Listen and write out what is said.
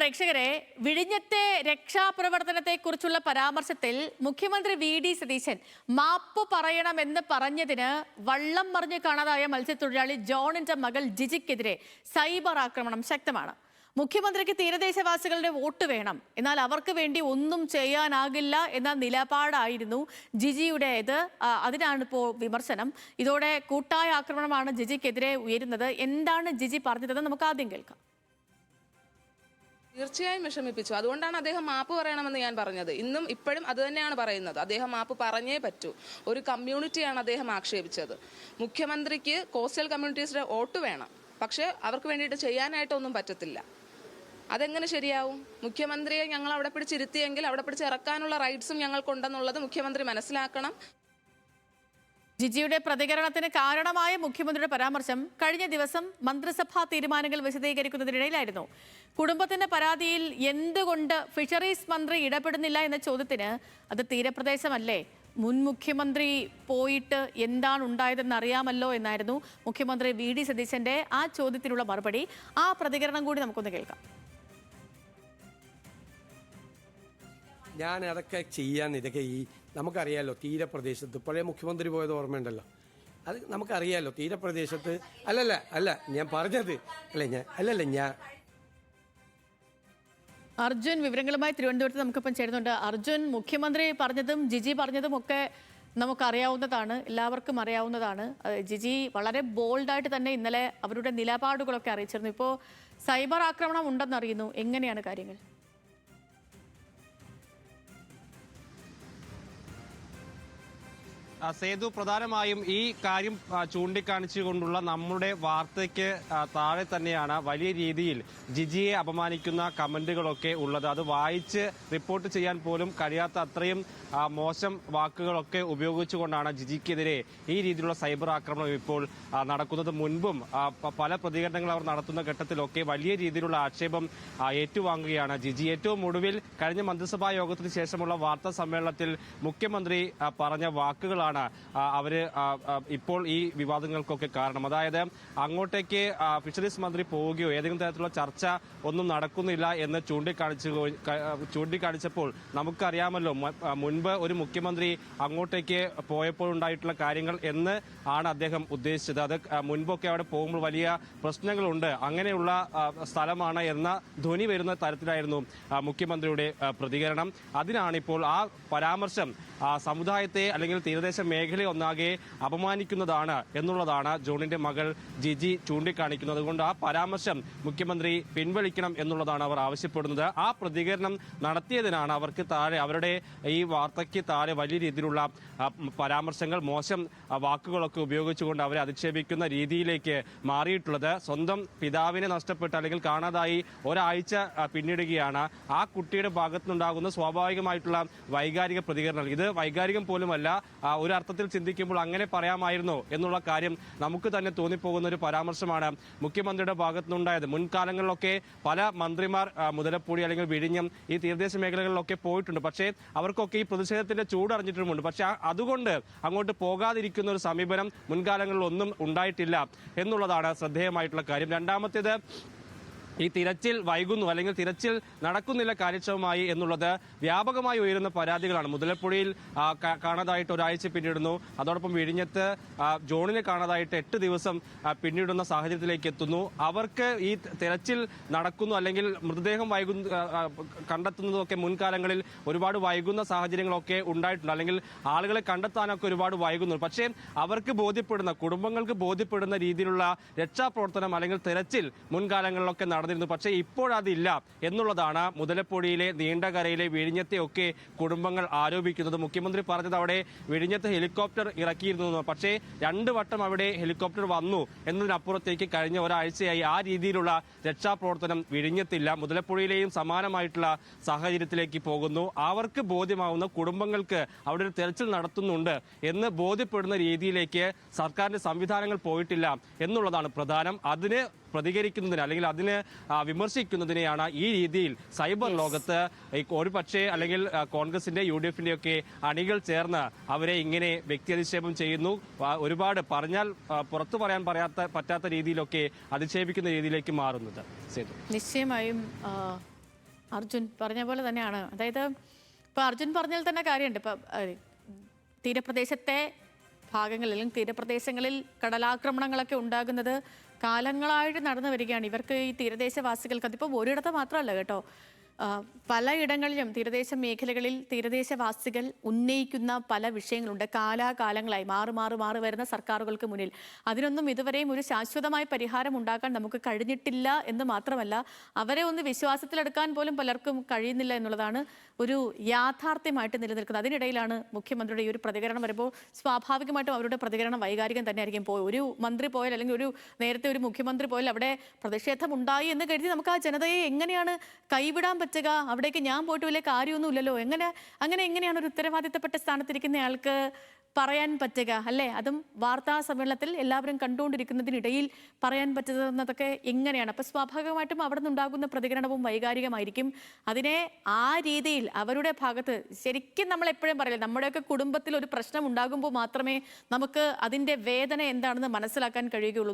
പ്രേക്ഷകരെ, വിഴിഞ്ഞത്തെ രക്ഷാപ്രവർത്തനത്തെക്കുറിച്ചുള്ള പരാമർശത്തിൽ മുഖ്യമന്ത്രി വി.ഡി. സതീശൻ മാപ്പ് പറയണമെന്ന് പറഞ്ഞതിന് വള്ളം മറിഞ്ഞ് കാണാതായ മത്സ്യത്തൊഴിലാളി ജോണിന്റെ മകൾ ജിജിക്കെതിരെ സൈബർ ആക്രമണം ശക്തമാണ്. മുഖ്യമന്ത്രിക്ക് തീരദേശവാസികളുടെ വോട്ട് വേണം, എന്നാൽ അവർക്ക് വേണ്ടി ഒന്നും ചെയ്യാനാകില്ല എന്ന നിലപാടായിരുന്നു ജിജിയുടേത്. അതിനാണ് ഇപ്പോൾ വിമർശനം. ഇതോടെ കൂട്ടായ ആക്രമണമാണ് ജിജിക്കെതിരെ ഉയരുന്നത്. എന്താണ് ജിജി പറഞ്ഞതെന്ന് നമുക്ക് ആദ്യം കേൾക്കാം. തീർച്ചയായും വിഷമിപ്പിച്ചു. അതുകൊണ്ടാണ് അദ്ദേഹം മാപ്പ് പറയണമെന്ന് ഞാൻ പറഞ്ഞത്. ഇന്നും ഇപ്പോഴും അത് തന്നെയാണ് പറയുന്നത്. അദ്ദേഹം മാപ്പ് പറഞ്ഞേ പറ്റൂ. ഒരു കമ്മ്യൂണിറ്റിയാണ് അദ്ദേഹം ആക്ഷേപിച്ചത്. മുഖ്യമന്ത്രിക്ക് കോസ്റ്റൽ കമ്മ്യൂണിറ്റീസിന്റെ വോട്ട് വേണം, പക്ഷേ അവർക്ക് വേണ്ടിയിട്ട് ചെയ്യാനായിട്ടൊന്നും പറ്റത്തില്ല. അതെങ്ങനെ ശരിയാവും? മുഖ്യമന്ത്രിയെ ഞങ്ങൾ അവിടെ പിടിച്ചിരുത്തിയെങ്കിൽ അവിടെ പിടിച്ചിറക്കാനുള്ള റൈറ്റ്സും ഞങ്ങൾക്കുണ്ടെന്നുള്ളത് മുഖ്യമന്ത്രി മനസ്സിലാക്കണം. ജിജിയുടെ പ്രതികരണത്തിന് കാരണമായ മുഖ്യമന്ത്രിയുടെ പരാമർശം കഴിഞ്ഞ ദിവസം മന്ത്രിസഭാ തീരുമാനങ്ങൾ വിശദീകരിക്കുന്നതിനിടയിലായിരുന്നു. കുടുംബത്തിന്റെ പരാതിയിൽ എന്തുകൊണ്ട് ഫിഷറീസ് മന്ത്രി ഇടപെടുന്നില്ല എന്ന ചോദ്യത്തിന് അത് തീരപ്രദേശമല്ലേ, മുൻ മുഖ്യമന്ത്രി പോയിട്ട് എന്താണ് ഉണ്ടായതെന്ന് അറിയാമല്ലോ എന്നായിരുന്നു മുഖ്യമന്ത്രി വി.ഡി. സതീശന്റെ ആ ചോദ്യത്തിനുള്ള മറുപടി. ആ പ്രതികരണം കൂടി നമുക്കൊന്ന് കേൾക്കാം. ഞാൻ അതൊക്കെ ഇതൊക്കെ നമുക്കറിയാമല്ലോ, തീരപ്രദേശത്ത് പഴയ മുഖ്യമന്ത്രി പോയത് ഓർമ്മയുണ്ടല്ലോ, അത് നമുക്കറിയാമല്ലോ. തീരപ്രദേശത്ത് ഞാൻ പറഞ്ഞത് ഞാൻ അർജുൻ വിവരങ്ങളുമായി തിരുവനന്തപുരത്ത് നമുക്കിപ്പം ചേരുന്നുണ്ട്. അർജുൻ, മുഖ്യമന്ത്രി പറഞ്ഞതും ജിജി പറഞ്ഞതും ഒക്കെ നമുക്കറിയാവുന്നതാണ്, എല്ലാവർക്കും അറിയാവുന്നതാണ്. ജിജി വളരെ ബോൾഡായിട്ട് തന്നെ ഇന്നലെ അവരുടെ നിലപാടുകളൊക്കെ അറിയിച്ചിരുന്നു. ഇപ്പോൾ സൈബർ ആക്രമണം ഉണ്ടെന്നറിയുന്നു. എങ്ങനെയാണ് കാര്യങ്ങൾ? സേതു, പ്രധാനമായും ഈ കാര്യം ചൂണ്ടിക്കാണിച്ചുകൊണ്ടുള്ള നമ്മുടെ വാർത്തയ്ക്ക് താഴെ തന്നെയാണ് വലിയ രീതിയിൽ ജിജിയെ അപമാനിക്കുന്ന കമന്റുകളൊക്കെ ഉള്ളത്. അത് വായിച്ച് റിപ്പോർട്ട് ചെയ്യാൻ പോലും കഴിയാത്ത അത്രയും മോശം വാക്കുകളൊക്കെ ഉപയോഗിച്ചുകൊണ്ടാണ് ജിജിക്കെതിരെ ഈ രീതിയിലുള്ള സൈബർ ആക്രമണം ഇപ്പോൾ നടക്കുന്നത്. മുൻപും പല പ്രതികരണങ്ങൾ അവർ നടത്തുന്ന ഘട്ടത്തിലൊക്കെ വലിയ രീതിയിലുള്ള ആക്ഷേപം ഏറ്റുവാങ്ങുകയാണ് ജിജി. ഏറ്റവും ഒടുവിൽ കഴിഞ്ഞ മന്ത്രിസഭാ യോഗത്തിന് ശേഷമുള്ള വാർത്താ സമ്മേളനത്തിൽ മുഖ്യമന്ത്രി പറഞ്ഞ വാക്കുകളാണ് അവര് ഇപ്പോൾ ഈ വിവാദങ്ങൾക്കൊക്കെ കാരണം. അതായത് അങ്ങോട്ടേക്ക് ഫിഷറീസ് മന്ത്രി പോവുകയോ ഏതെങ്കിലും തരത്തിലുള്ള ചർച്ച ഒന്നും നടക്കുന്നില്ല എന്ന് ചൂണ്ടിക്കാണിച്ചപ്പോൾ നമുക്കറിയാമല്ലോ മുൻപ് ഒരു മുഖ്യമന്ത്രി അങ്ങോട്ടേക്ക് പോയപ്പോൾ ഉണ്ടായിട്ടുള്ള കാര്യങ്ങൾ എന്ന് ആണ് അദ്ദേഹം ഉദ്ദേശിച്ചത്. അത് മുൻപൊക്കെ അവിടെ പോകുമ്പോൾ വലിയ പ്രശ്നങ്ങളുണ്ട്, അങ്ങനെയുള്ള സ്ഥലമാണ് എന്ന ധ്വനി വരുന്ന തരത്തിലായിരുന്നു മുഖ്യമന്ത്രിയുടെ പ്രതികരണം. അതിനാണിപ്പോൾ ആ പരാമർശം സമുദായത്തെ അല്ലെങ്കിൽ തീരദേശ മേഖലയെ ഒന്നാകെ അപമാനിക്കുന്നതാണ് എന്നുള്ളതാണ് ജോണിന്റെ മകൾ ജിജി ചൂണ്ടിക്കാണിക്കുന്നത്. അതുകൊണ്ട് ആ പരാമർശം മുഖ്യമന്ത്രി പിൻവലിക്കണം എന്നുള്ളതാണ് അവർ ആവശ്യപ്പെടുന്നത്. ആ പ്രതികരണം നടത്തിയതിനാണ് അവർക്ക് താഴെ, അവരുടെ ഈ വാർത്തയ്ക്ക് താഴെ വലിയ രീതിയിലുള്ള പരാമർശങ്ങൾ, മോശം വാക്കുകളൊക്കെ ഉപയോഗിച്ചുകൊണ്ട് അവരെ അധിക്ഷേപിക്കുന്ന രീതിയിലേക്ക് മാറിയിട്ടുള്ളത്. സ്വന്തം പിതാവിനെ നഷ്ടപ്പെട്ട് അല്ലെങ്കിൽ കാണാതായി ഒരാഴ്ച പിന്നിടുകയാണ്. ആ കുട്ടിയുടെ ഭാഗത്തുനിന്നുണ്ടാകുന്ന സ്വാഭാവികമായിട്ടുള്ള വൈകാരിക പ്രതികരണങ്ങൾ, ഇത് വൈകാരികം പോലുമല്ല, ഒരു അർത്ഥത്തിൽ ചിന്തിക്കുമ്പോൾ അങ്ങനെ പറയാമായിരുന്നോ എന്നുള്ള കാര്യം നമുക്ക് തന്നെ തോന്നിപ്പോകുന്ന ഒരു പരാമർശമാണ് മുഖ്യമന്ത്രിയുടെ ഭാഗത്തുനിന്നുണ്ടായത്. മുൻകാലങ്ങളിലൊക്കെ പല മന്ത്രിമാർ മുതലപ്പുഴി അല്ലെങ്കിൽ വിഴിഞ്ഞം ഈ തീരദേശ മേഖലകളിലൊക്കെ പോയിട്ടുണ്ട്. പക്ഷേ അവർക്കൊക്കെ ഈ പ്രതിഷേധത്തിന്റെ ചൂടറിഞ്ഞിട്ടുമുണ്ട്. പക്ഷെ അതുകൊണ്ട് അങ്ങോട്ട് പോകാതിരിക്കുന്ന ഒരു സമീപനം മുൻകാലങ്ങളിൽ ഒന്നും ഉണ്ടായിട്ടില്ല എന്നുള്ളതാണ് ശ്രദ്ധേയമായിട്ടുള്ള കാര്യം. രണ്ടാമത്തേത്, ഈ തിരച്ചിൽ വൈകുന്നു അല്ലെങ്കിൽ തിരച്ചിൽ നടക്കുന്നില്ല കാര്യക്ഷമമായി എന്നുള്ളത് വ്യാപകമായി ഉയരുന്ന പരാതികളാണ്. മുതലപ്പുഴയിൽ കാണാതായിട്ട് ഒരാഴ്ച പിന്നിടുന്നു, അതോടൊപ്പം വിഴിഞ്ഞത്ത് ജോണിനെ കാണാതായിട്ട് 8 ദിവസം പിന്നിടുന്ന സാഹചര്യത്തിലേക്ക് എത്തുന്നു. അവർക്ക് ഈ തിരച്ചിൽ നടക്കുന്നു അല്ലെങ്കിൽ മൃതദേഹം കണ്ടെത്തുന്നതൊക്കെ മുൻകാലങ്ങളിൽ ഒരുപാട് വൈകുന്ന സാഹചര്യങ്ങളൊക്കെ ഉണ്ടായിട്ടുണ്ട്, അല്ലെങ്കിൽ ആളുകളെ കണ്ടെത്താനൊക്കെ ഒരുപാട് വൈകുന്നു. പക്ഷേ അവർക്ക് ബോധ്യപ്പെടുന്ന, കുടുംബങ്ങൾക്ക് ബോധ്യപ്പെടുന്ന രീതിയിലുള്ള രക്ഷാപ്രവർത്തനം അല്ലെങ്കിൽ തിരച്ചിൽ മുൻകാലങ്ങളിലൊക്കെ നടന്നിരുന്നു. പക്ഷേ ഇപ്പോഴതില്ല എന്നുള്ളതാണ് മുതലപ്പുഴയിലെ, നീണ്ടകരയിലെ, വിഴിഞ്ഞത്തെയൊക്കെ കുടുംബങ്ങൾ ആരോപിക്കുന്നത്. മുഖ്യമന്ത്രി പറഞ്ഞത് അവിടെ വിഴിഞ്ഞത്ത് ഹെലികോപ്റ്റർ ഇറക്കിയിരുന്നു, പക്ഷേ 2 വട്ടം അവിടെ ഹെലികോപ്റ്റർ വന്നു എന്നതിനപ്പുറത്തേക്ക് കഴിഞ്ഞ ഒരാഴ്ചയായി ആ രീതിയിലുള്ള രക്ഷാപ്രവർത്തനം വിഴിഞ്ഞത്തില്ല. മുതലപ്പുഴയിലെയും സമാനമായിട്ടുള്ള സാഹചര്യത്തിലേക്ക് പോകുന്നു. അവർക്ക് ബോധ്യമാവുന്ന, കുടുംബങ്ങൾക്ക് അവിടെ ഒരു തെരച്ചിൽ നടത്തുന്നുണ്ട് എന്ന് ബോധ്യപ്പെടുന്ന രീതിയിലേക്ക് സർക്കാരിന്റെ സംവിധാനങ്ങൾ പോയിട്ടില്ല എന്നുള്ളതാണ് പ്രധാനം. അതിന് പ്രതികരിക്കുന്നതിന് അല്ലെങ്കിൽ അതിനെ വിമർശിക്കുന്നതിനെയാണ് ഈ രീതിയിൽ സൈബർ ലോകത്ത് ഒരു പക്ഷേ അല്ലെങ്കിൽ കോൺഗ്രസിന്റെ UDFന്റെ ഒക്കെ അണികൾ ചേർന്ന് അവരെ ഇങ്ങനെ വ്യക്തിയധിക്ഷേപം ചെയ്യുന്നു. ഒരുപാട് പറഞ്ഞാൽ പുറത്തു പറയാൻ പറ്റാത്ത രീതിയിലൊക്കെ അധിക്ഷേപിക്കുന്ന രീതിയിലേക്ക് മാറുന്നത്. നിശ്ചയമായും അർജുൻ പറഞ്ഞ പോലെ തന്നെയാണ്. അതായത് ഇപ്പൊ അർജുൻ പറഞ്ഞാൽ തന്നെ കാര്യമുണ്ട്. ഇപ്പൊ തീരപ്രദേശത്തെ ഭാഗങ്ങളിൽ അല്ലെങ്കിൽ തീരപ്രദേശങ്ങളിൽ കടലാക്രമണങ്ങളൊക്കെ ഉണ്ടാകുന്നത് കാലങ്ങളായിട്ട് നടന്നു വരികയാണ്. ഇവർക്ക് ഈ തീരദേശവാസികൾക്ക് അതിപ്പോൾ ഒരിടത്ത് മാത്രമല്ല കേട്ടോ, പലയിടങ്ങളിലും തീരദേശ മേഖലകളിൽ തീരദേശവാസികൾ ഉന്നയിക്കുന്ന പല വിഷയങ്ങളുണ്ട്. കാലാകാലങ്ങളായി മാറി വരുന്ന സർക്കാരുകൾക്ക് മുന്നിൽ അതിനൊന്നും ഇതുവരെയും ഒരു ശാശ്വതമായ പരിഹാരം ഉണ്ടാക്കാൻ നമുക്ക് കഴിഞ്ഞിട്ടില്ല എന്ന് മാത്രമല്ല, അവരെ ഒന്ന് വിശ്വാസത്തിലെടുക്കാൻ പോലും പലർക്കും കഴിയുന്നില്ല എന്നുള്ളതാണ് ഒരു യാഥാർത്ഥ്യമായിട്ട് നിലനിൽക്കുന്നത്. അതിനിടയിലാണ് മുഖ്യമന്ത്രിയുടെ ഈ ഒരു പ്രതികരണം വരുമ്പോൾ സ്വാഭാവികമായിട്ടും അവരുടെ പ്രതികരണം വൈകാരികം തന്നെ ആയിരിക്കും. ഒരു മന്ത്രി പോയാൽ അല്ലെങ്കിൽ നേരത്തെ ഒരു മുഖ്യമന്ത്രി പോയാൽ അവിടെ പ്രതിഷേധം ഉണ്ടായി എന്ന് കരുതി നമുക്ക് ആ ജനതയെ എങ്ങനെയാണ് കൈവിടാൻ പറ്റുക? അവിടേക്ക് ഞാൻ പോയിട്ട് വലിയ കാര്യമൊന്നുമില്ലല്ലോ, എങ്ങനെയാണ് ഒരു ഉത്തരവാദിത്തപ്പെട്ട സ്ഥാനത്തിരിക്കുന്ന ആൾക്ക് പറയാൻ പറ്റുക അല്ലേ? അതും വാർത്താ സമ്മേളനത്തിൽ എല്ലാവരും കണ്ടുകൊണ്ടിരിക്കുന്നതിനിടയിൽ പറയാൻ പറ്റുന്നതൊക്കെ എങ്ങനെയാണ്? അപ്പൊ സ്വാഭാവികമായിട്ടും അവിടെ നിന്നുണ്ടാകുന്ന പ്രതികരണവും വൈകാരികമായിരിക്കും. അതിനെ ആ രീതിയിൽ അവരുടെ ഭാഗത്ത് ശരിക്കും നമ്മൾ എപ്പോഴും പറയില്ല, നമ്മുടെയൊക്കെ കുടുംബത്തിൽ ഒരു പ്രശ്നം ഉണ്ടാകുമ്പോൾ മാത്രമേ നമുക്ക് അതിന്റെ വേദന എന്താണെന്ന് മനസ്സിലാക്കാൻ കഴിയുകയുള്ളൂ.